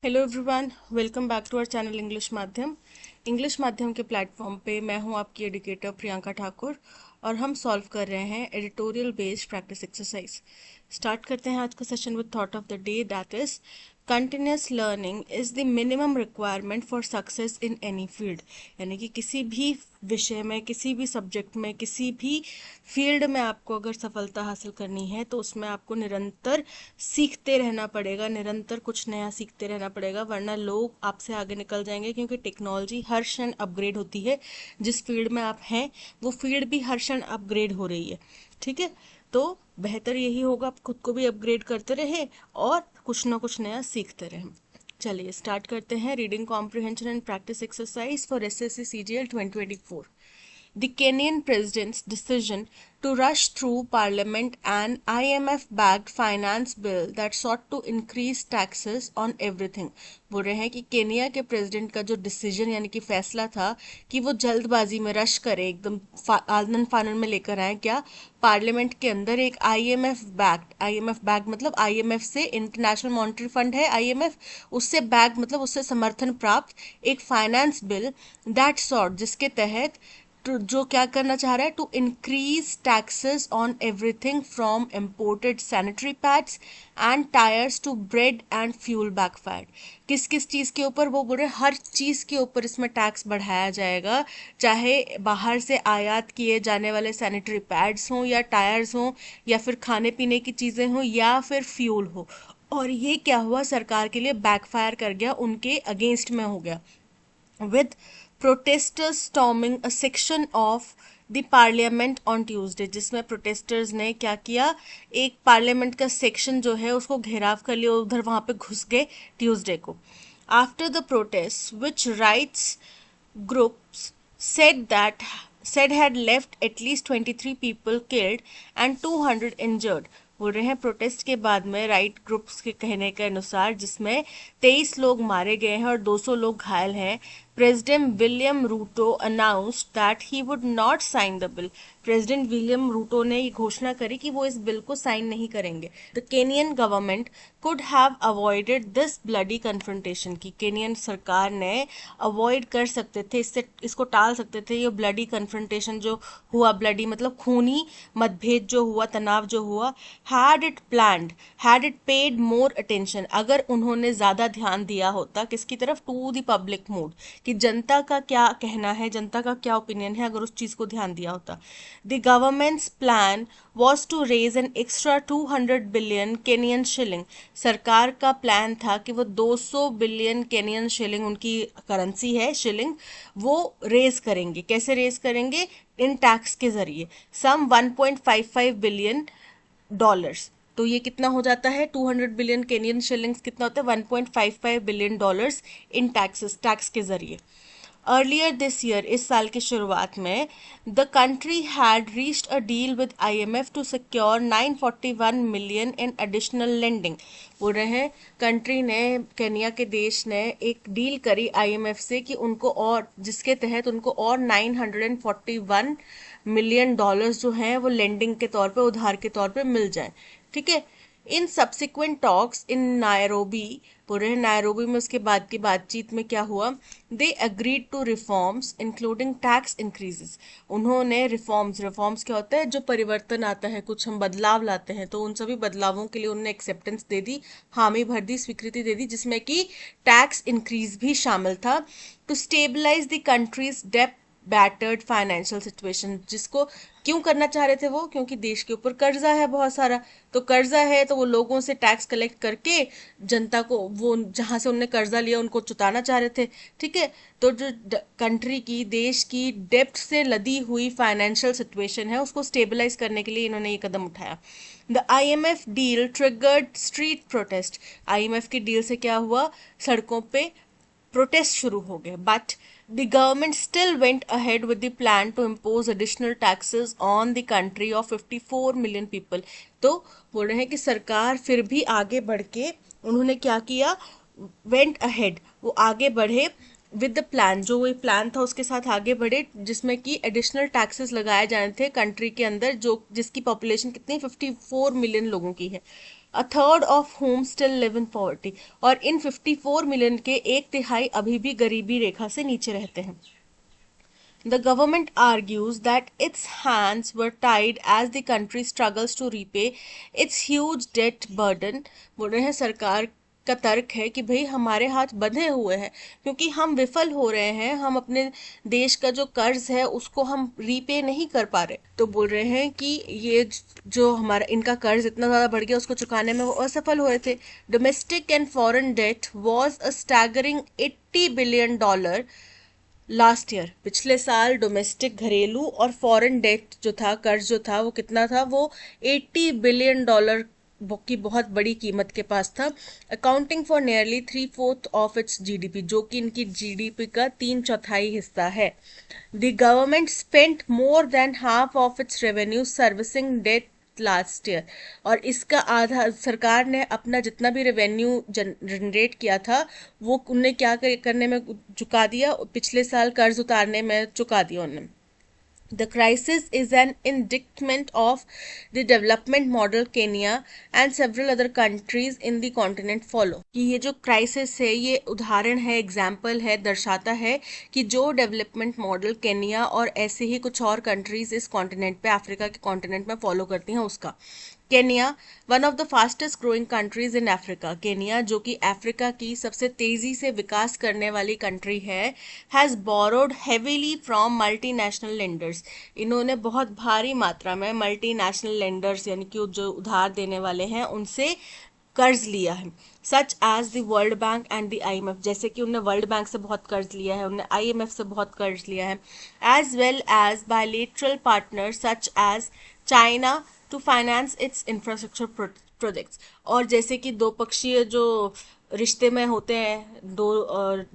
Hello everyone, welcome back to our channel English माध्यम के platform पे मैं हूं आपकी एडुकेटर प्रियंका ठाकुर और हम सॉल्व कर रहे हैं editorial based practice exercise. Start करते हैं आज का session with thought of the day, that is continuous learning is the minimum requirement for success in any field. यानी कि किसी भी विषय में, किसी भी सब्जेक्ट में, किसी भी फील्ड में आपको अगर सफलता हासिल करनी है तो उसमें आपको निरंतर सीखते रहना पड़ेगा, निरंतर कुछ नया सीखते रहना पड़ेगा, वरना लोग आपसे आगे निकल जाएंगे, क्योंकि टेक्नोलॉजी हर क्षण अपग्रेड होती है। जिस फील्ड में आप हैं वो फील्ड भी हर क्षण अपग्रेड हो रही है। ठीक है, तो बेहतर यही होगा आप खुद को भी अपग्रेड करते रहें और कुछ ना कुछ नया सीखते रहें। चलिए स्टार्ट करते हैं। Reading comprehension and practice exercise for SSC CGL 2024। The Kenyan president's decision to rush through parliament an IMF-backed finance bill that sought to increase taxes on everything। बोल रहे हैं कि केनिया के प्रेसिडेंट का जो डिसीजन यानी कि फैसला था कि वो जल्दबाजी में रश करे, एकदम आनन फानन में लेकर आए क्या, पार्लियामेंट के अंदर एक आईएमएफ बैक्ड मतलब आईएमएफ से, इंटरनेशनल मॉनेटरी फंड है आईएमएफ, उससे बैक मतलब उससे समर्थन प्राप्त एक फाइनेंस बिल दैट सॉर्ट, जिसके तहत जो क्या करना चाह रहा है, to increase taxes on everything from imported sanitary pads and tyres to bread and fuel backfired. किस किस चीज के ऊपर, वो बोल रहे हर चीज के ऊपर इसमें टैक्स बढ़ाया जाएगा, चाहे बाहर से आयात किए जाने वाले सैनिटरी पैड्स हों या टायर्स हों या फिर खाने पीने की चीजें हों या फिर फ्यूल हो। और ये क्या हुआ, सरकार के लिए बैकफायर कर गया, उनके अगेंस्ट में हो गया। with protesters storming a section of the parliament on Tuesday, जिसमें प्रोटेस्टर्स ने क्या किया, एक पार्लियामेंट का सेक्शन जो है उसको घेराव कर लिया, उधर वहां पे घुस गए ट्यूसडे को। After the protest which rights groups said had left at least 23 people killed and 200 injured। बोल रहे हैं प्रोटेस्ट के बाद में राइट ग्रुप्स के कहने के अनुसार जिसमें 23 लोग मारे गए हैं और 200 लोग घायल हैं, president William Ruto announced that he would not sign the bill. President William Ruto ने ये घोषणा करी कि वो इस बिल को साइन नहीं करेंगे। The Kenyon government could have avoided this bloody confrontation, की केनियन सरकार ने अवॉइड कर सकते थे, इसको टाल सकते थे, ये ब्लडी कन्फ्रंटेशन जो हुआ, ब्लडी मतलब खूनी मतभेद जो हुआ, तनाव जो हुआ, had it paid more attention, अगर उन्होंने ज्यादा ध्यान दिया होता किसकी तरफ, टू द पब्लिक मूड, कि जनता का क्या कहना है, जनता का क्या ओपिनियन है, अगर उस चीज को ध्यान दिया होता। The government's plan was to raise an extra 200 billion Kenyan shilling, सरकार का प्लान था कि वो 200 बिलियन केनियन शिलिंग, उनकी करेंसी है शिलिंग, वो रेज करेंगे। कैसे रेज करेंगे, इन टैक्स के जरिए, सम 1.55 बिलियन डॉलर्स। तो ये कितना हो जाता है, 200 बिलियन केनियन शिलिंग्स कितना होता है, 1.55 billion dollars in taxes, tax के जरिए। अर्लियर दिस ईयर, इस साल की शुरुआत में, the country had reached a deal with IMF to secure 941 million in additional lending. बोल रहे हैं कंट्री ने, केनिया के देश ने एक डील करी आईएमएफ से कि उनको और, जिसके तहत उनको और 941 मिलियन डॉलर्स जो हैं वो लेंडिंग के तौर पे, उधार के तौर पे मिल जाए। ठीक है, in subsequent talks in Nairobi, बोल रहे हैं नायरोबी में उसके बाद की बातचीत में क्या हुआ, they agreed to reforms including tax increases. उन्होंने रिफॉर्म्स क्या होता है, जो परिवर्तन आता है, कुछ हम बदलाव लाते हैं, तो उन सभी बदलावों के लिए उन्होंने एक्सेप्टेंस दे दी, हामी भर दी, स्वीकृति दे दी, जिसमें कि टैक्स इंक्रीज भी शामिल था। टू स्टेबलाइज द कंट्रीज डेप्ट बैटर्ड फाइनेंशियल सिचुएशन, जिसको क्यों करना चाह रहे थे वो, क्योंकि देश के ऊपर कर्जा है बहुत सारा, तो कर्जा है तो वो लोगों से टैक्स कलेक्ट करके जनता को, वो जहां से उनने कर्जा लिया उनको चुताना चाह रहे थे। ठीक है, तो जो कंट्री की, देश की डेप्ट से लदी हुई फाइनेंशियल सिचुएशन है उसको स्टेबलाइज करने के लिए इन्होंने ये कदम उठाया। The IMF deal triggered street protest, IMF की डील से क्या हुआ, सड़कों पे प्रोटेस्ट शुरू हो गए। But the government still went ahead with the plan to impose additional taxes on the country of 54 million people। तो बोल रहे हैं कि सरकार फिर भी आगे बढ़ के, उन्होंने क्या किया, went ahead, वो आगे बढ़े विद द प्लान, जो वो प्लान था उसके साथ आगे बढ़े, जिसमें कि एडिशनल टैक्सेस लगाए जाने थे कंट्री के अंदर, जो जिसकी पॉपुलेशन कितनी, 54 मिलियन लोगों की है। a third of whom still live in poverty, और इन 54 मिलियन के एक तिहाई अभी भी गरीबी रेखा से नीचे रहते हैं. The government argues that its hands were tied as the country struggles to repay its huge debt burden. बोल रहे हैं सरकार का तर्क है कि भाई हमारे हाथ बंधे हुए हैं क्योंकि हम विफल हो रहे हैं, हम अपने देश का जो कर्ज है उसको हम रीपे नहीं कर पा रहे. तो बोल रहे हैं कि ये जो हमारा इनका कर्ज इतना ज़्यादा बढ़ गया उसको चुकाने में वो असफल हुए थे. Domestic and foreign debt was a staggering $80 billion last year. पिछले साल डोमेस्टिक घरेलू और फॉरेन डेट जो था, कर्ज जो था, वो कितना था? वो $80 बिलियन की बहुत बड़ी कीमत के पास था. Accounting for nearly 3/4 of its GDP, जो कि इनकी जीडीपी का 3/4 हिस्सा है. The government spent more than half of its revenue servicing debt last year, और इसका आधा सरकार ने अपना जितना भी रेवेन्यू जनरेट किया था वो उन्हें क्या करने में चुका दिया, पिछले साल कर्ज उतारने में चुका दिया उन्होंने. The crisis is an indictment of the development model Kenya and several other countries in the continent follow. कि ये जो क्राइसिस है ये उदाहरण है, एग्जाम्पल है, दर्शाता है कि जो डेवलपमेंट मॉडल केनिया और ऐसे ही कुछ और कंट्रीज इस कॉन्टिनेंट पे, अफ्रीका के कॉन्टिनेंट में फॉलो करती हैं उसका. Kenya, one of the fastest growing countries in Africa. Kenya जो कि अफ्रीका की सबसे तेजी से विकास करने वाली कंट्री है, has borrowed heavily from multinational lenders. इन्होंने बहुत भारी मात्रा में मल्टीनेशनल लेंडर्स यानी कि जो उधार देने वाले हैं उनसे कर्ज लिया है. Such as the world bank and the IMF, जैसे कि उन्होंने वर्ल्ड बैंक से बहुत कर्ज लिया है, उन्होंने IMF से बहुत कर्ज लिया है. As well as bilateral partner such as China to finance its infrastructure projects. और जैसे कि दो पक्षीय जो रिश्ते में होते हैं, दो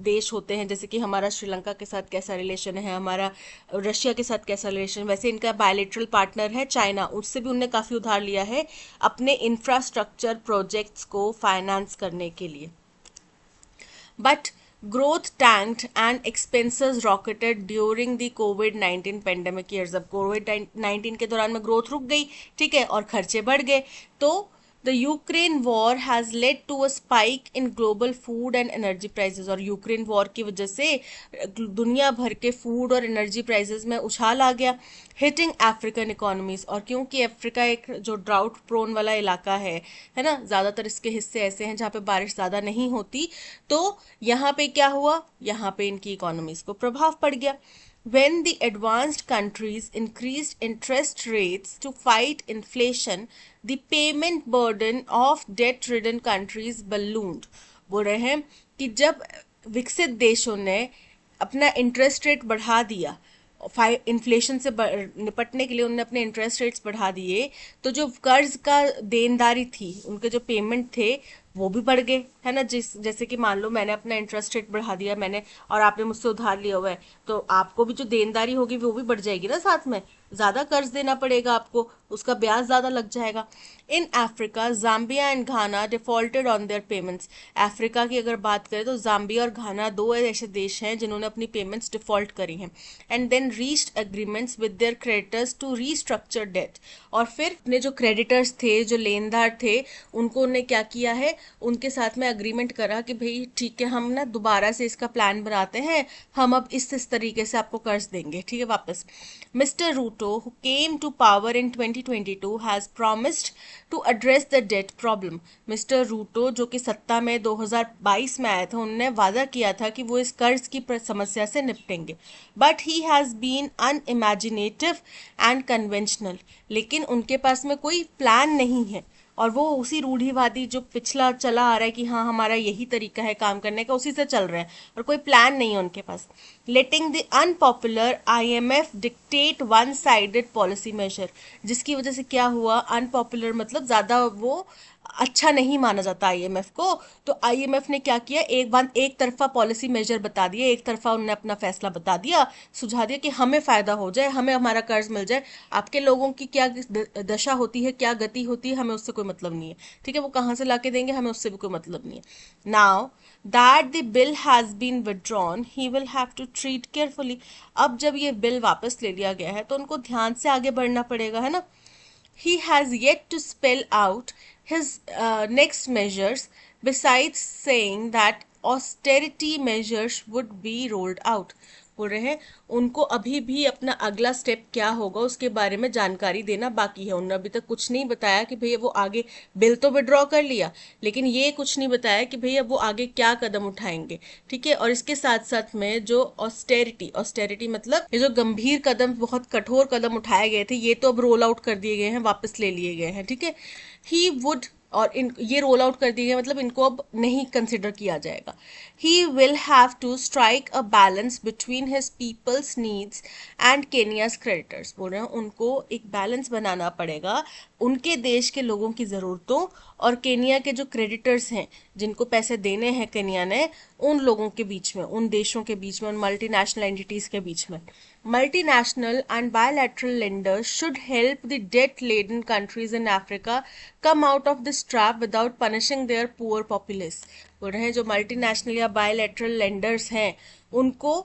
देश होते हैं, जैसे कि हमारा श्रीलंका के साथ कैसा रिलेशन है, हमारा रशिया के साथ कैसा रिलेशन, वैसे इनका बायलेटरल पार्टनर है चाइना, उससे भी उनने काफ़ी उधार लिया है अपने इंफ्रास्ट्रक्चर प्रोजेक्ट्स को फाइनेंस करने के लिए. But growth tanked and expenses rocketed during the COVID-19 pandemic years. अब COVID-19 के दौरान में ग्रोथ रुक गई, ठीक है, और खर्चे बढ़ गए. तो The Ukraine war has led to a spike in global food and energy prices. और यूक्रेन वॉर की वजह से दुनिया भर के फूड और एनर्जी प्राइसेस में उछाल आ गया, हिटिंग अफ्रीकन इकोनॉमीज. और क्योंकि अफ्रीका एक जो ड्राउट प्रोन वाला इलाका है ना, ज़्यादातर इसके हिस्से ऐसे हैं जहाँ पे बारिश ज़्यादा नहीं होती, तो यहाँ पे क्या हुआ, यहाँ पे इनकी इकोनॉमीज को प्रभाव पड़ गया. When the advanced countries increased interest rates to fight inflation, the payment burden of debt-ridden countries ballooned. बोल रहे हैं कि जब विकसित देशों ने अपना इंटरेस्ट रेट बढ़ा दिया, इन्फ्लेशन से निपटने के लिए उन्होंने अपने इंटरेस्ट रेट्स बढ़ा दिए, तो जो कर्ज का देनदारी थी, उनके जो पेमेंट थे वो भी बढ़ गए, है ना. जैसे कि मान लो मैंने अपना इंटरेस्ट रेट बढ़ा दिया, मैंने, और आपने मुझसे उधार लिया हुआ है, तो आपको भी जो देनदारी होगी वो भी बढ़ जाएगी ना, साथ में ज़्यादा कर्ज देना पड़ेगा आपको, उसका ब्याज ज़्यादा लग जाएगा. In Africa Zambia and Ghana defaulted on their payments. Africa की अगर बात करें तो जाम्बिया और घाना दो ऐसे देश हैं जिन्होंने अपनी पेमेंट्स डिफॉल्ट करी हैं. And then reached agreements with their creditors to restructure debt. और फिर अपने जो क्रेडिटर्स थे, जो लेनदार थे, उनको उन्होंने क्या किया है, उनके साथ में अग्रीमेंट करा कि भाई ठीक है, हम ना दोबारा से इसका प्लान बनाते हैं, हम अब इस तरीके से आपको कर्ज देंगे, ठीक है, वापस. Mister Ruto, who came to power in 2022, has promised to address the debt problem. Mister Ruto जो कि सत्ता में 2022 में आए थे, उन्होंने वादा किया था कि वो इस कर्ज की समस्या से निपटेंगे. But he has been unimaginative and conventional. लेकिन उनके पास में कोई प्लान नहीं है, और वो उसी रूढ़िवादी जो पिछला चला आ रहा है कि हाँ हमारा यही तरीका है काम करने का, उसी से चल रहे हैं, और कोई प्लान नहीं है उनके पास. Letting the unpopular IMF dictate one sided policy measure. जिसकी वजह से क्या हुआ, अनपॉपुलर मतलब ज़्यादा वो अच्छा नहीं माना जाता IMF को, तो IMF ने क्या किया, एक तरफा पॉलिसी मेजर बता दिए, एक तरफा उन्होंने अपना फैसला बता दिया, सुझा दिया कि हमें फ़ायदा हो जाए, हमें हमारा कर्ज मिल जाए, आपके लोगों की क्या दशा होती है, क्या गति होती है, हमें उससे कोई मतलब नहीं है, ठीक है, वो कहाँ से ला के देंगे, हमें उससे भी कोई मतलब नहीं है. Now that the bill has been withdrawn, he will have to treat carefully. अब जब ये बिल वापस ले लिया गया है तो उनको ध्यान से आगे बढ़ना पड़ेगा, है ना. He has yet to spell out his next measures, besides saying that austerity measures would be rolled out. बोल रहे हैं उनको अभी भी अपना अगला स्टेप क्या होगा उसके बारे में जानकारी देना बाकी है. उन्होंने अभी तक कुछ नहीं बताया कि भैया वो आगे बिल तो विड्रॉ कर लिया, लेकिन ये कुछ नहीं बताया कि भैया वो आगे क्या कदम उठाएंगे. ठीक है, और इसके साथ साथ में जो ऑस्टेरिटी मतलब ये जो गंभीर कदम, बहुत कठोर कदम उठाए गए थे, ये तो अब रोल आउट कर दिए गए हैं, वापस ले लिए गए हैं. ठीक है, ही वुड, और इन ये रोल आउट कर दिए गए मतलब इनको अब नहीं कंसिडर किया जाएगा. He will have to strike a balance between his people's needs and Kenya's creditors. बोल रहे हैं उनको एक बैलेंस बनाना पड़ेगा उनके देश के लोगों की ज़रूरतों और केनिया के जो क्रेडिटर्स हैं, जिनको पैसे देने हैं केनिया ने, उन लोगों के बीच में, उन देशों के बीच में, उन मल्टीनेशनल एंटिटीज़ के बीच में. Multinational and bilateral lenders should help the debt-laden countries in Africa come out of this trap without punishing their poor populace. बोल रहे हैं जो मल्टीनेशनल या बायलैटरल लेंडर्स हैं उनको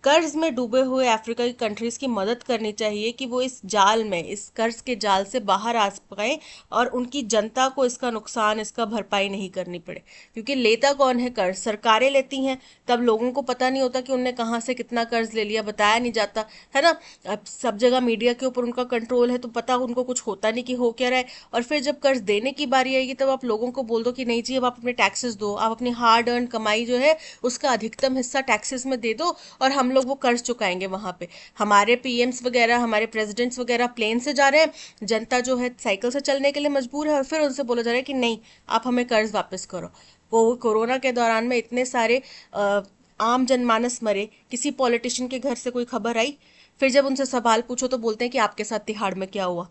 कर्ज में डूबे हुए अफ्रीका की कंट्रीज की मदद करनी चाहिए कि वो इस जाल में, इस कर्ज के जाल से बाहर आ पाए और उनकी जनता को इसका नुकसान, इसका भरपाई नहीं करनी पड़े. क्योंकि लेता कौन है कर्ज? सरकारें लेती हैं. तब लोगों को पता नहीं होता कि उनने कहाँ से कितना कर्ज ले लिया, बताया नहीं जाता है ना. अब सब जगह मीडिया के ऊपर उनका कंट्रोल है तो पता उनको कुछ होता नहीं कि हो क्या रहा है. और फिर जब कर्ज देने की बारी आएगी तब आप लोगों को बोल दो कि नहीं जी अब आप अपने टैक्सेस दो, आप अपनी हार्ड अर्न कमाई जो है उसका अधिकतम हिस्सा टैक्सेस में दे दो और हम लोग वो कर्ज चुकाएंगे. वहां पे हमारे पीएम्स वगैरह, हमारे प्रेसिडेंट्स वगैरह प्लेन से जा रहे हैं, जनता जो है साइकिल से चलने के लिए मजबूर है, और फिर उनसे बोला जा रहा है कि नहीं आप हमें कर्ज वापस करो. वो कोरोना के दौरान में इतने सारे आम जनमानस मरे, किसी पॉलिटिशियन के घर से कोई खबर आई? फिर जब उनसे सवाल पूछो तो बोलते हैं कि आपके साथ तिहाड़ में क्या हुआ,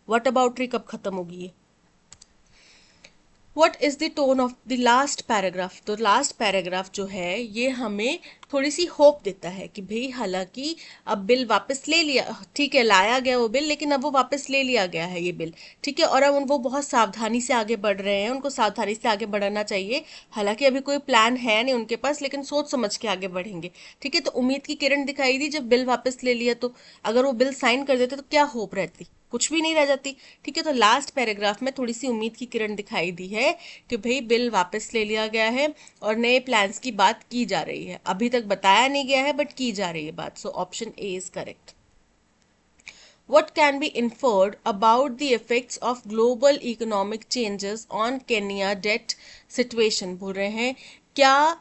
व्हाट अबाउट ट्री कब खत्म होगी ये. What is the tone of the last paragraph. तो लास्ट पैराग्राफ जो है ये हमें थोड़ी सी होप देता है कि भाई हालांकि अब बिल वापस ले लिया, ठीक है लाया गया वो बिल, लेकिन अब वो वापस ले लिया गया है ये बिल. ठीक है, और अब वो बहुत सावधानी से आगे बढ़ रहे हैं, उनको सावधानी से आगे बढ़ना चाहिए. हालांकि अभी कोई प्लान है नहीं उनके पास, लेकिन सोच समझ के आगे बढ़ेंगे. ठीक है, तो उम्मीद की किरण दिखाई दी जब बिल वापस ले लिया. तो अगर वो बिल साइन कर देते तो क्या होप रहती? कुछ भी नहीं रह जाती. ठीक है, तो लास्ट पैराग्राफ में थोड़ी सी उम्मीद की किरण दिखाई दी है कि भाई बिल वापस ले लिया गया है और नए प्लान्स की बात की जा रही है. अभी तक बताया नहीं गया है बट की जा रही है बात. So option A is correct. What can be inferred about the effects of global economic changes on Kenya debt situation? बोल रहे हैं क्या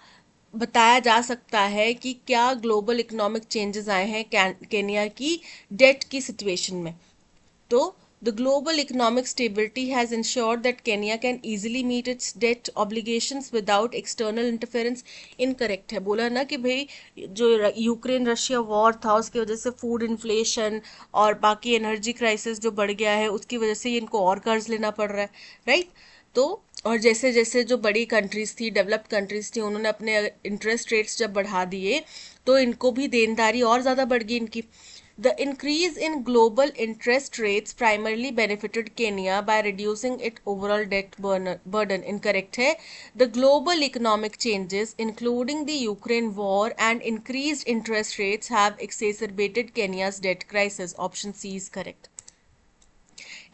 बताया जा सकता है कि क्या ग्लोबल इकोनॉमिक चेंजेस आए हैं केनिया की डेट की सिचुएशन में. तो the global economic stability has ensured that Kenya can easily meet its debt obligations without external interference. Incorrect है. बोला ना कि भाई जो यूक्रेन रशिया वॉर था उसकी वजह से फूड इन्फ्लेशन और बाकी एनर्जी क्राइसिस जो बढ़ गया है उसकी वजह से इनको और कर्ज लेना पड़ रहा है. राइट, तो और जैसे जैसे जो बड़ी कंट्रीज थी, डेवलप्ड कंट्रीज थी, उन्होंने अपने इंटरेस्ट रेट्स जब बढ़ा दिए तो इनको भी देनदारी और ज़्यादा बढ़ गई इनकी. The increase in global interest rates primarily benefited Kenya by reducing its overall debt burden. Incorrect है. The global economic changes, including the Ukraine war and increased interest rates, have exacerbated Kenya's debt crisis. Option C is correct.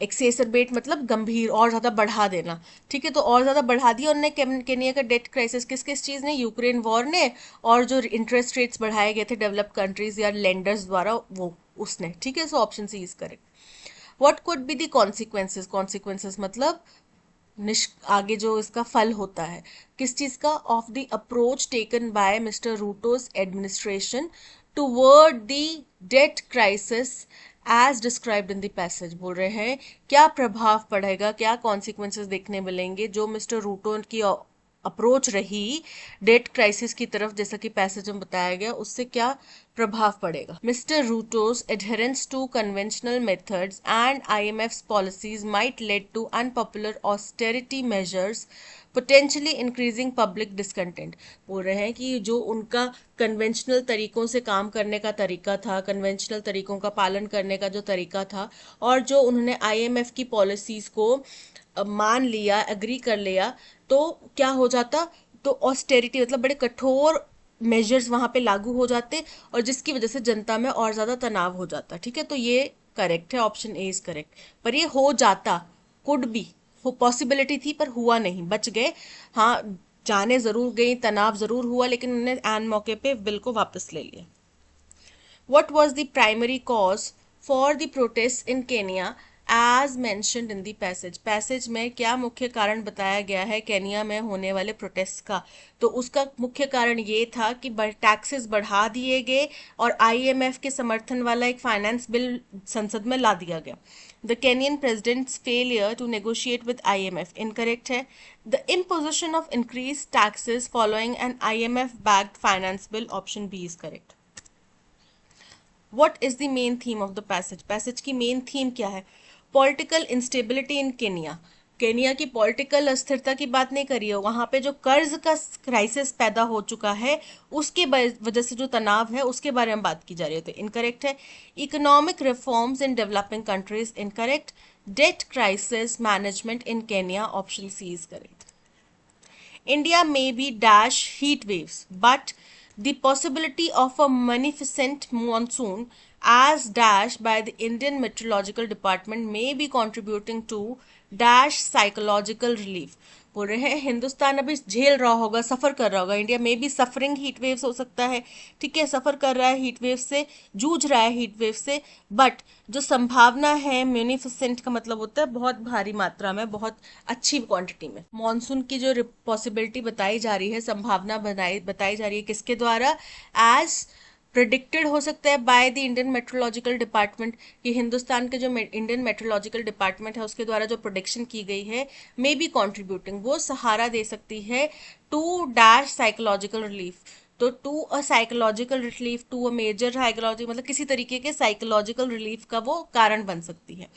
एक्सेसरबेट मतलब गंभीर, और ज़्यादा बढ़ा देना. ठीक है, तो और ज़्यादा बढ़ा दिया उन्होंने केनिया का डेट क्राइसिस. किस किस चीज़ ने? यूक्रेन वॉर ने, और जो इंटरेस्ट रेट्स बढ़ाए गए थे डेवलप्ड कंट्रीज या लेंडर्स द्वारा वो उसने. ठीक है, so option C is correct. What could be the consequences? Consequences मतलब आगे जो इसका फल होता है किस चीज़ का? Of the approach taken by Mr Ruto's administration toward the debt crisis as described in the passage. बोल रहे हैं क्या प्रभाव पड़ेगा, क्या कॉन्सिक्वेंसेस देखने मिलेंगे जो मिस्टर रूटो की अप्रोच रही डेट क्राइसिस की तरफ, जैसा कि पैसेज में बताया गया, उससे क्या प्रभाव पड़ेगा. Mr Ruto's adherence to conventional methods and IMF's policies might led to unpopular austerity measures potentially increasing public discontent. बोल रहे हैं कि जो उनका कन्वेंशनल तरीकों से काम करने का तरीका था, कन्वेंशनल तरीकों का पालन करने का जो तरीका था, और जो उन्होंने IMF की पॉलिसीज को मान लिया, एग्री कर लिया, तो क्या हो जाता? तो ऑस्टेरिटी मतलब बड़े कठोर मेजर्स वहां पे लागू हो जाते और जिसकी वजह से जनता में और ज्यादा तनाव हो जाता. ठीक है, तो ये करेक्ट है, ऑप्शन ए इज करेक्ट. पर ये हो जाता, कुड बी, पॉसिबिलिटी थी पर हुआ नहीं, बच गए। हाँ, जाने जरूर गई, तनाव जरूर हुआ, लेकिन उन्होंने एन मौके पे बिल को वापस ले लिया। What was the primary cause for the protests in Kenya as mentioned in the passage? Passage में क्या मुख्य कारण बताया गया है केनिया में होने वाले प्रोटेस्ट का? तो उसका मुख्य कारण ये था कि टैक्सेस बढ़ा दिए गए और आईएमएफ के समर्थन वाला एक फाइनेंस बिल संसद में ला दिया गया। The Kenyan president's failure to negotiate with IMF, incorrect है। The imposition of increased taxes following an IMF-backed finance bill, option B is correct. What is the main theme of the passage? Passage की main theme क्या है? Political instability इन Kenya. Kenya की political अस्थिरता की बात नहीं करी है, वहां पे जो कर्ज का क्राइसिस पैदा हो चुका है उसके वजह से जो तनाव है उसके बारे में बात की जा रही है, तो इनकरेक्ट है। Economic reforms in developing countries, incorrect. Debt crisis management in Kenya, option C is correct. India may be dash heat waves, but the possibility of a magnificent monsoon as dashed by the Indian Meteorological Department may be contributing to dash psychological relief. बोल रहे हैं हिंदुस्तान अभी झेल रहा होगा, सफर कर रहा होगा, इंडिया में भी सफरिंग हीट वेव्स हो सकता है, ठीक है, सफर कर रहा है हीट वेव से, जूझ रहा है हीट वेव से, बट जो संभावना है म्यूनिफिसेंट का मतलब होता है बहुत भारी मात्रा में, बहुत अच्छी क्वांटिटी में। मॉनसून की जो पॉसिबिलिटी बताई जा रही है, संभावना बताई जा रही है किसके द्वारा? एज प्रिडिक्टेड हो सकता है by the Indian meteorological department, कि हिंदुस्तान के जो इंडियन मेट्रोलॉजिकल डिपार्टमेंट है उसके द्वारा जो प्रोडिक्शन की गई है, मे बी कॉन्ट्रीब्यूटिंग, वो सहारा दे सकती है टू डैश साइकोलॉजिकल रिलीफ। तो to a psychological relief, to a major psychology, मतलब किसी तरीके के साइकोलॉजिकल रिलीफ का वो कारण बन सकती है।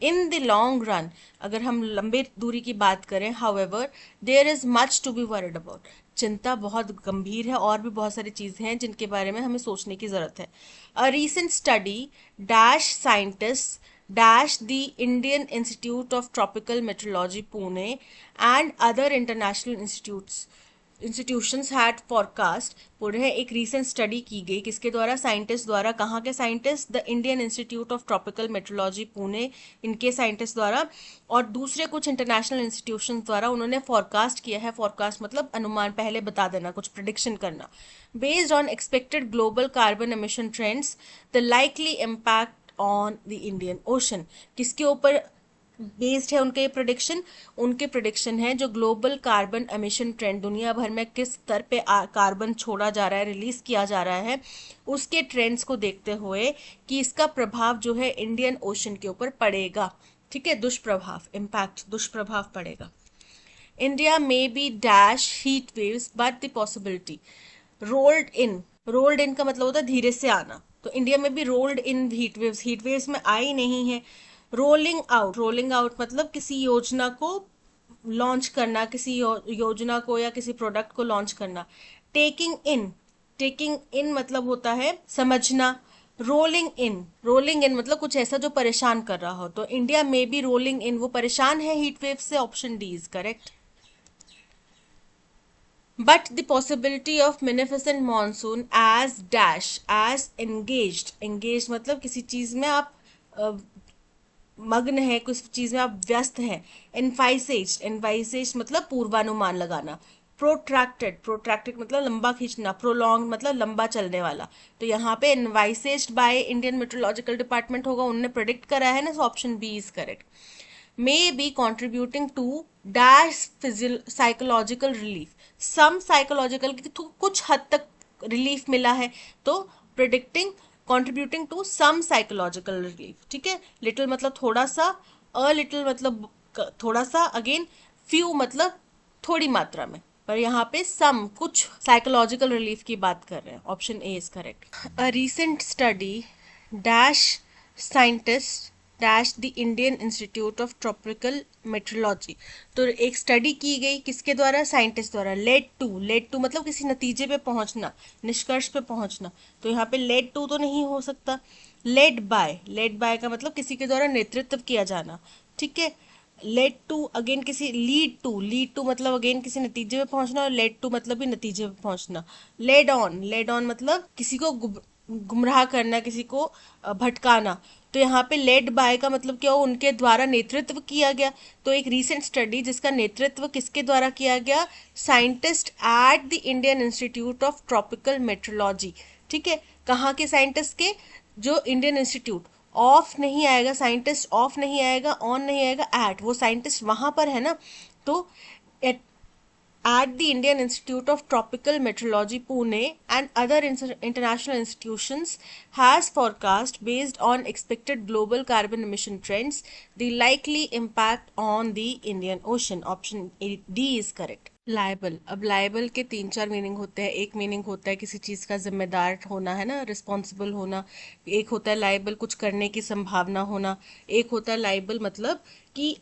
इन द लॉन्ग रन, अगर हम लंबे दूरी की बात करें, however there is much to be worried about, चिंता बहुत गंभीर है और भी बहुत सारी चीजें हैं जिनके बारे में हमें सोचने की जरूरत है। A recent study dash scientist dash the Indian institute of tropical metrology Pune and other international institutions had forecast, बोल रहे हैं एक रीसेंट स्टडी की गई किसके द्वारा? साइंटिस्ट द्वारा। कहाँ के scientist? The Indian institute of tropical metrology Pune, इनके साइंटिस्ट द्वारा, और दूसरे कुछ इंटरनेशनल इंस्टीट्यूशंस द्वारा उन्होंने फॉरकास्ट किया है। फॉरकास्ट मतलब अनुमान, पहले बता देना, कुछ प्रिडिक्शन करना। Based on expected global carbon emission trends, the likely impact on the Indian ocean, किसके ऊपर बेस्ड है उनके प्रोडिक्शन? उनके प्रोडिक्शन है जो ग्लोबल कार्बन एमिशन ट्रेंड, दुनिया भर में किस स्तर पे कार्बन छोड़ा जा रहा है, रिलीज किया जा रहा है, उसके ट्रेंड्स को देखते हुए कि इसका प्रभाव जो है इंडियन ओशन के ऊपर पड़ेगा, ठीक है, दुष्प्रभाव, इम्पैक्ट, दुष्प्रभाव पड़ेगा। इंडिया में B dash heat waves but the possibility rolled in, rolled in का मतलब होता है धीरे से आना, तो इंडिया में भी रोल्ड इन हीट वेव्स में आई नहीं है। रोलिंग आउट, रोलिंग आउट मतलब किसी योजना को लॉन्च करना, किसी योजना को या किसी प्रोडक्ट को लॉन्च करना। टेकिंग इन, टेकिंग इन मतलब होता है समझना। रोलिंग इन मतलब कुछ ऐसा जो परेशान कर रहा हो, तो इंडिया में भी रोलिंग इन, वो परेशान है हीट वेव से, option D is correct. But the possibility of magnificent monsoon as dash as engaged मतलब किसी चीज में आप मग्न है, कुछ चीज में आप व्यस्त हैं। एनवाइसेज मतलब पूर्वानुमान लगाना। प्रोट्रैक्टेड मतलब लंबा खींचना। प्रोलॉन्ग मतलब लंबा चलने वाला। तो यहाँ पे envisages by Indian meteorological department होगा, उन्होंने प्रेडिक्ट करा है ना, so option B is correct. May be contributing to dash psychological relief, some psychological, कुछ हद तक रिलीफ मिला है, तो predicting contributing to some psychological relief, ठीक है। लिटिल मतलब थोड़ा सा, अ लिटिल मतलब थोड़ा सा, अगेन फ्यू मतलब थोड़ी मात्रा में, पर यहाँ पे सम, कुछ साइकोलॉजिकल रिलीफ की बात कर रहे हैं, option A is correct. A recent study dash scientist dash the Indian institute of tropical metrology, तो एक स्टडी की गई किसके द्वारा? साइंटिस्ट द्वारा। लेड टू मतलब किसी नतीजे पे पहुंचना, निष्कर्ष पे पहुंचना, तो यहाँ पे लेड टू तो नहीं हो सकता। लेड बाय का मतलब किसी के द्वारा नेतृत्व किया जाना, ठीक है। लेड टू अगेन किसी, लीड टू मतलब अगेन किसी नतीजे पे पहुंचना, और लेड टू मतलब भी नतीजे पे पहुंचना। लेड ऑन मतलब किसी को गुमराह करना, किसी को भटकाना। तो यहाँ पे लेड बाय का मतलब क्या हो, उनके द्वारा नेतृत्व किया गया। तो एक रीसेंट स्टडी जिसका नेतृत्व किसके द्वारा किया गया, scientist at the Indian institute of tropical metrology. ठीक है, कहाँ के साइंटिस्ट के, जो इंडियन इंस्टीट्यूट, ऑफ नहीं आएगा, साइंटिस्ट ऑफ नहीं आएगा, ऑन नहीं आएगा, एट, वो साइंटिस्ट वहां पर है ना। तो at the Indian Institute of Tropical Meteorology Pune and other international institutions has forecast based on expected global carbon emission trends the likely impact on the Indian Ocean. Option D is correct. Liable, अब liable के तीन चार meaning होते हैं। एक meaning होता है किसी चीज़ का जिम्मेदार होना, है ना, रिस्पॉन्सिबल होना। एक होता है लाइबल कुछ करने की संभावना होना। एक होता है लाइबल मतलब कि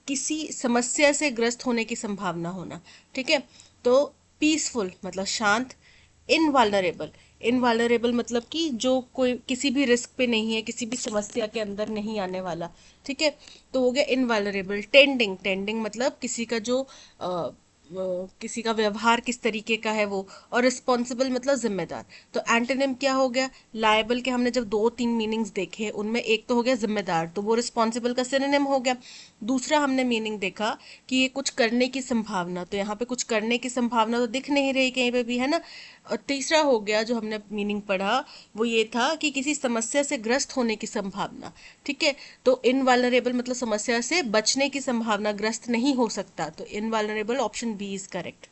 किसी समस्या से ग्रस्त होने की संभावना होना। ठीक है, तो पीसफुल मतलब शांत। इनवालनरेबल, इनवालनरेबल मतलब कि जो कोई किसी भी रिस्क पे नहीं है, किसी भी समस्या के अंदर नहीं आने वाला। ठीक है, तो हो गया इनवालनरेबल। टेंडिंग, टेंडिंग मतलब किसी का जो किसी का व्यवहार किस तरीके का है वो। और रिस्पॉन्सिबल मतलब जिम्मेदार। तो एंटोनिम क्या हो गया, लायबल के हमने जब दो तीन मीनिंग्स देखे, उनमें एक तो हो गया जिम्मेदार, तो वो रिस्पॉन्सिबल का सिनोनिम हो गया। दूसरा हमने मीनिंग देखा कि ये कुछ करने की संभावना, तो यहाँ पे कुछ करने की संभावना तो दिख नहीं रही कहीं पे भी, है ना। और तीसरा हो गया जो हमने मीनिंग पढ़ा, वो ये था कि किसी समस्या से ग्रस्त होने की संभावना। ठीक है, तो इनवालनरेबल मतलब समस्या से बचने की संभावना, ग्रस्त नहीं हो सकता। तो invulnerable option B is correct.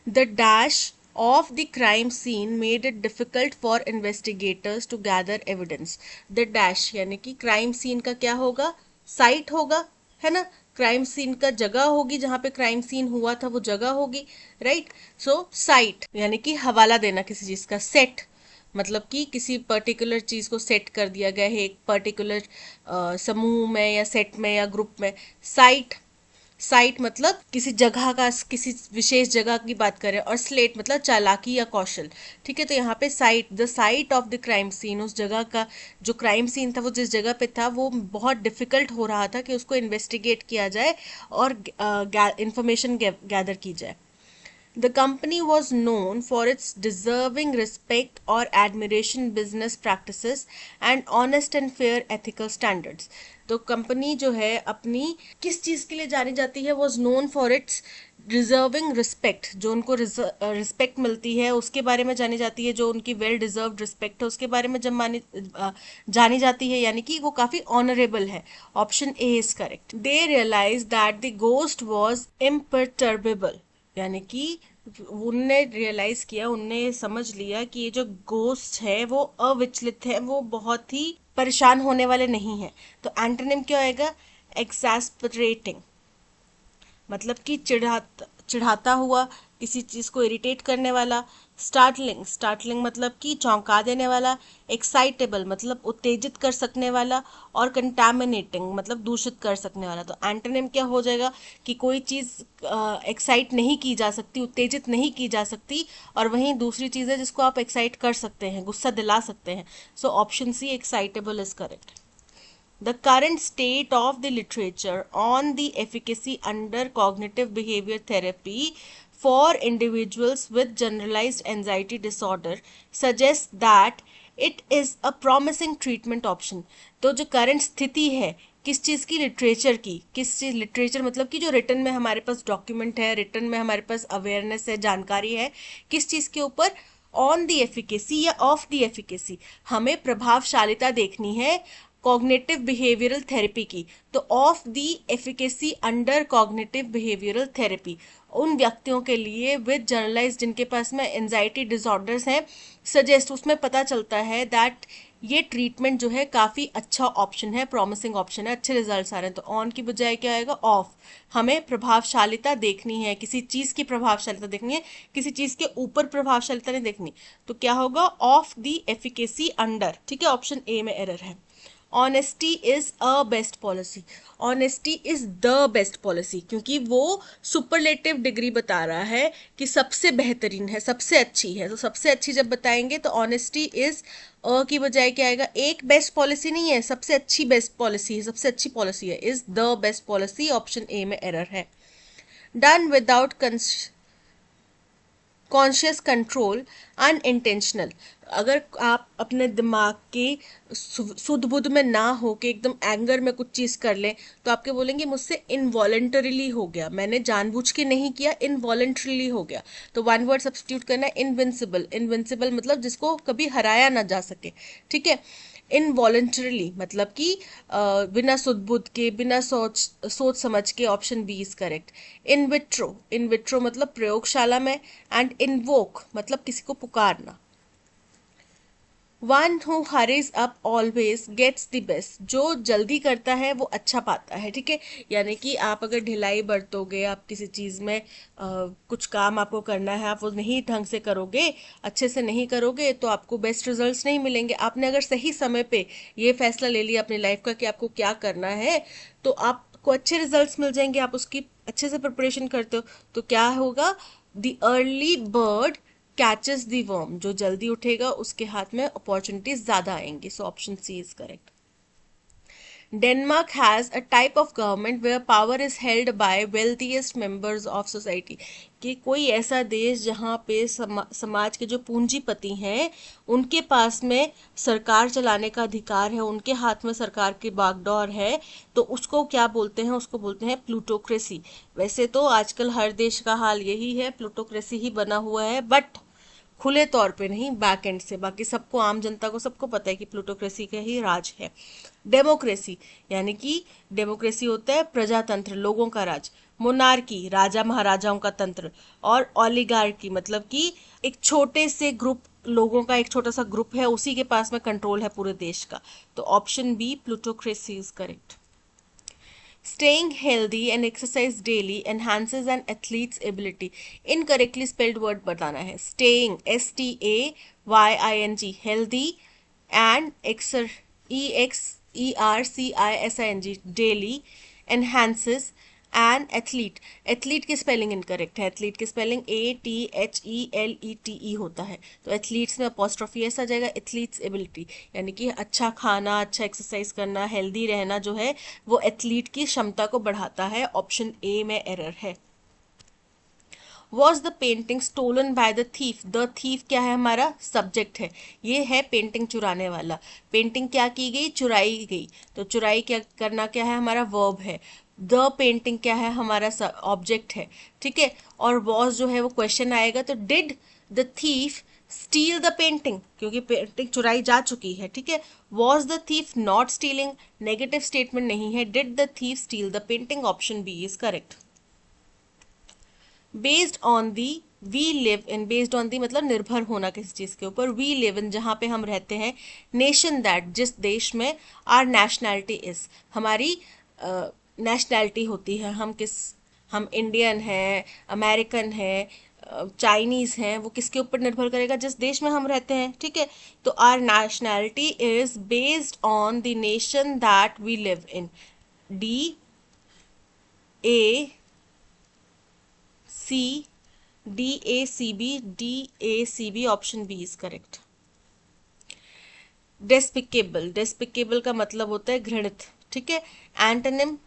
The dash of the crime scene made it difficult for investigators to gather evidence. The dash यानी कि क्राइम सीन का क्या होगा, साइट होगा, है ना। क्राइम सीन का जगह होगी, जहां पे क्राइम सीन हुआ था वो जगह होगी, राइट। सो साइट यानी कि हवाला देना किसी चीज का। सेट मतलब कि किसी पर्टिकुलर चीज को सेट कर दिया गया है एक पर्टिकुलर समूह में या सेट में या ग्रुप में। साइट, साइट मतलब किसी जगह का, किसी विशेष जगह की बात करें। और स्लेट मतलब चालाकी या कौशल। ठीक है, तो यहाँ पे site, the site of the crime scene, उस जगह का जो क्राइम सीन था वो जिस जगह पे था वो बहुत डिफिकल्ट हो रहा था कि उसको इन्वेस्टिगेट किया जाए और इंफॉर्मेशन गैदर की जाए। The company was known for its deserving respect or admiration business practices and honest and fair ethical standards. तो कंपनी जो है अपनी किस चीज के लिए जानी जाती है, was known for its deserving respect, जो उनको रिस्पेक्ट मिलती है उसके बारे में जानी जाती है, जो उनकी वेल डिजर्व्ड रिस्पेक्ट है उसके बारे में जब जानी जाती है, यानी कि वो काफी ऑनरेबल है। Option A is correct. They realise that the ghost was imperturbable, यानी कि उनने रियलाइज किया, उनने समझ लिया कि ये जो गोस्ट है वो अविचलित है, वो बहुत ही परेशान होने वाले नहीं है। तो एंटोनिम क्या आएगा, एक्सैस्परेटिंग मतलब कि चिढ़ाता हुआ, किसी चीज को इरिटेट करने वाला। स्टार्टलिंग, स्टार्टलिंग मतलब कि चौंका देने वाला। एक्साइटेबल मतलब उत्तेजित कर सकने वाला। और कंटामिनेटिंग मतलब दूषित कर सकने वाला। तो एंटोनिम क्या हो जाएगा कि कोई चीज एक्साइट नहीं की जा सकती, उत्तेजित नहीं की जा सकती, और वहीं दूसरी चीज है जिसको आप एक्साइट कर सकते हैं, गुस्सा दिला सकते हैं। So option C excitable is correct. The current state of the literature on the efficacy under cognitive behavior therapy for individuals with generalized anxiety disorder suggests that it is a promising treatment option. तो जो current स्थिति है किस चीज की, literature की, किस चीज, लिटरेचर मतलब कि जो रिटन में हमारे पास डॉक्यूमेंट है, रिटन में हमारे पास अवेयरनेस है, जानकारी है, किस चीज के ऊपर, ऑन द एफिकेसी या ऑफ द एफिकेसी, हमें प्रभावशालिता देखनी है कॉग्निटिव बिहेवियरल थेरेपी की। तो of the efficacy under cognitive behavioural therapy, उन व्यक्तियों के लिए विद जर्नलाइज जिनके पास में एंजाइटी डिसऑर्डर्स हैं, सजेस्ट, उसमें पता चलता है दैट ये ट्रीटमेंट जो है काफी अच्छा ऑप्शन है, प्रॉमिसिंग ऑप्शन है, अच्छे रिजल्ट्स आ रहे हैं। तो ऑन की बजाय क्या आएगा, ऑफ। हमें प्रभावशालिता देखनी है, किसी चीज की प्रभावशालिता देखनी है, किसी चीज के ऊपर प्रभावशालिता नहीं देखनी। तो क्या होगा, ऑफ द एफिकेसी अंडर। ठीक है, ऑप्शन ए में एरर है। Honesty is a best policy, honesty is the best policy, क्योंकि वो सुपरलेटिव डिग्री बता रहा है कि सबसे बेहतरीन है, सबसे अच्छी है। तो सबसे अच्छी जब बताएंगे तो ऑनेस्टी इज अ की बजाय क्या आएगा, एक बेस्ट पॉलिसी नहीं है, सबसे अच्छी बेस्ट पॉलिसी है, सबसे अच्छी पॉलिसी है, is the best policy. Option A में एरर है। Done without conscious control, unintentional. अगर आप अपने दिमाग के सुध बुध में ना हो के एकदम एंगर में कुछ चीज कर लें तो आपके बोलेंगे मुझसे इनवॉलेंटरीली हो गया, मैंने जानबूझ के नहीं किया, इनवॉलेंटरीली हो गया। तो वन वर्ड सब्स्टिट्यूट करना है इनविंसिबल। इनविंसिबल मतलब जिसको कभी हराया ना जा सके, ठीक है। इनवॉलेंटरीली मतलब कि बिना सुध बुध के, बिना सोच समझ के, option B is correct. In vitro, in vitro मतलब प्रयोगशाला में, एंड इनवोक मतलब किसी को पुकारना। One who hurries up always gets the best, जो जल्दी करता है वो अच्छा पाता है, ठीक है। यानी कि आप अगर ढिलाई बरतोगे, आप किसी चीज में कुछ काम आपको करना है, आप वो नहीं ढंग से करोगे, अच्छे से नहीं करोगे, तो आपको बेस्ट रिजल्ट्स नहीं मिलेंगे। आपने अगर सही समय पे ये फैसला ले लिया अपनी लाइफ का कि आपको क्या करना है, तो आपको अच्छे रिजल्ट्स मिल जाएंगे। आप उसकी अच्छे से प्रिपरेशन करते हो तो क्या होगा, the early bird catches the worm, जो जल्दी उठेगा उसके हाथ में अपॉर्चुनिटीज ज्यादा आएंगी। So option C is correct. Denmark has a type of government where power is held by wealthiest members of society, कि कोई ऐसा देश जहाँ पे समाज के जो पूंजीपति हैं उनके पास में सरकार चलाने का अधिकार है, उनके हाथ में सरकार की बागडोर है, तो उसको क्या बोलते हैं, उसको बोलते हैं प्लूटोक्रेसी। वैसे तो आजकल हर देश का हाल यही है, प्लूटोक्रेसी ही बना हुआ है, बट खुले तौर पे नहीं, बैक एंड से। बाकी सबको, आम जनता को सबको पता है कि प्लूटोक्रेसी का ही राज है। डेमोक्रेसी यानी कि डेमोक्रेसी होता है प्रजातंत्र, लोगों का राज। मोनार्की राजा महाराजाओं का तंत्र। और ओलिगार्की मतलब कि एक छोटे से ग्रुप लोगों का, एक छोटा सा ग्रुप है, उसी के पास में कंट्रोल है पूरे देश का। तो option B plutocracy is correct. Staying healthy and exercise daily enhances an athlete's ability. Incorrectly spelled word बताना है। Staying, STAYING, healthy, and EXERCISING, daily, enhances an athlete. Athlete की स्पेलिंग इनकरेक्ट है। एथलीट की स्पेलिंग ATHELETE होता है, तो athletes में apostrophe ऐसा जाएगा, एथलीट्स एबिलिटी। यानी कि अच्छा खाना, अच्छा एक्सरसाइज करना, हेल्दी रहना जो है वो एथलीट की क्षमता को बढ़ाता है। ऑप्शन ए में एरर है। Was the painting stolen by the thief. The thief क्या है, हमारा सब्जेक्ट है, ये है पेंटिंग चुराने वाला। पेंटिंग क्या की गई, चुराई गई, तो चुराई क्या करना क्या है, हमारा वर्ब है। द पेंटिंग क्या है, हमारा ऑब्जेक्ट है, ठीक है। और वॉज जो है वो क्वेश्चन आएगा, तो did the thief steal the painting, क्योंकि पेंटिंग चुराई जा चुकी है, ठीक है। Was the thief not stealing, negative statement नहीं है। Did the thief steal the painting, option B is correct. Based on the, we live in, based on the मतलब निर्भर होना किसी चीज के ऊपर। वी लिव इन जहाँ पे हम रहते हैं। नेशन दैट, जिस देश में। आर नेशनैलिटी इज, हमारी नेशनैलिटी होती है, हम इंडियन हैं, अमेरिकन हैं, चाइनीज हैं, वो किसके ऊपर निर्भर करेगा, जिस देश में हम रहते हैं, ठीक है। तो our nationality is based on the nation that we live in. DACB option B is correct. Despicable, despicable का मतलब होता है घृणित, ठीक है। एंटोनिम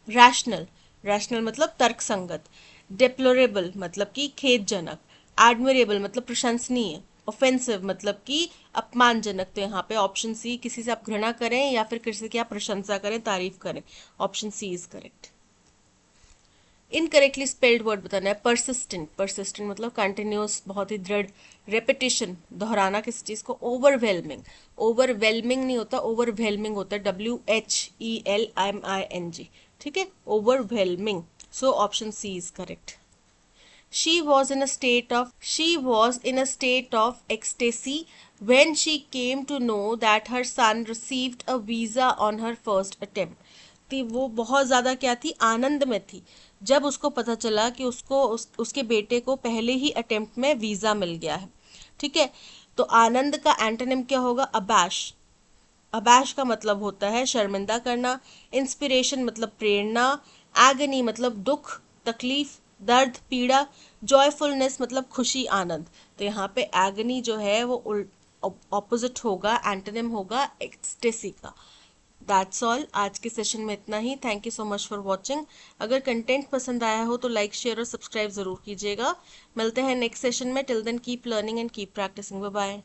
रैशनल, रैशनल मतलब तर्कसंगत। डिप्लोरेबल मतलब कि खेदजनक। एडमिरेबल मतलब प्रशंसनीय। ऑफेंसिव मतलब कि अपमानजनक। तो यहाँ पे ऑप्शन सी, किसी से आप घृणा करें या फिर किसी की आप प्रशंसा करें, तारीफ करें, option C is correct. Incorrectly spelled word बताना है। परसिस्टेंट, परसिस्टेंट मतलब कंटिन्यूस, बहुत ही दृढ़। रेपिटेशन, दोहराना किसी चीज को। ओवरवेलमिंग, ओवरवेलमिंग नहीं होता, ओवरवेलमिंग होता है, WHELMING, ठीक है। Overwhelming, so option C is correct. She was in a state of ecstasy when she came to know that her son received a visa on her first attempt. थी वो बहुत ज्यादा क्या थी, आनंद में थी, जब उसको पता चला कि उसके बेटे को पहले ही अटेम्प्ट में वीजा मिल गया है, ठीक है। तो आनंद का एंटोनिम क्या होगा, अबैश। अबैश का मतलब होता है शर्मिंदा करना। इंस्पिरेशन मतलब प्रेरणा। एगनी मतलब दुख, तकलीफ, दर्द, पीड़ा। जॉयफुलनेस मतलब खुशी, आनंद। तो यहाँ पे एगनी जो है वो ऑपोजिट होगा, एंटोनिम होगा एक्सटेसी का। दैट्स ऑल, आज के सेशन में इतना ही। Thank you so much for watching. अगर कंटेंट पसंद आया हो तो लाइक, शेयर और सब्सक्राइब ज़रूर कीजिएगा। मिलते हैं नेक्स्ट सेशन में। Till then keep learning and keep practising. Bye bye.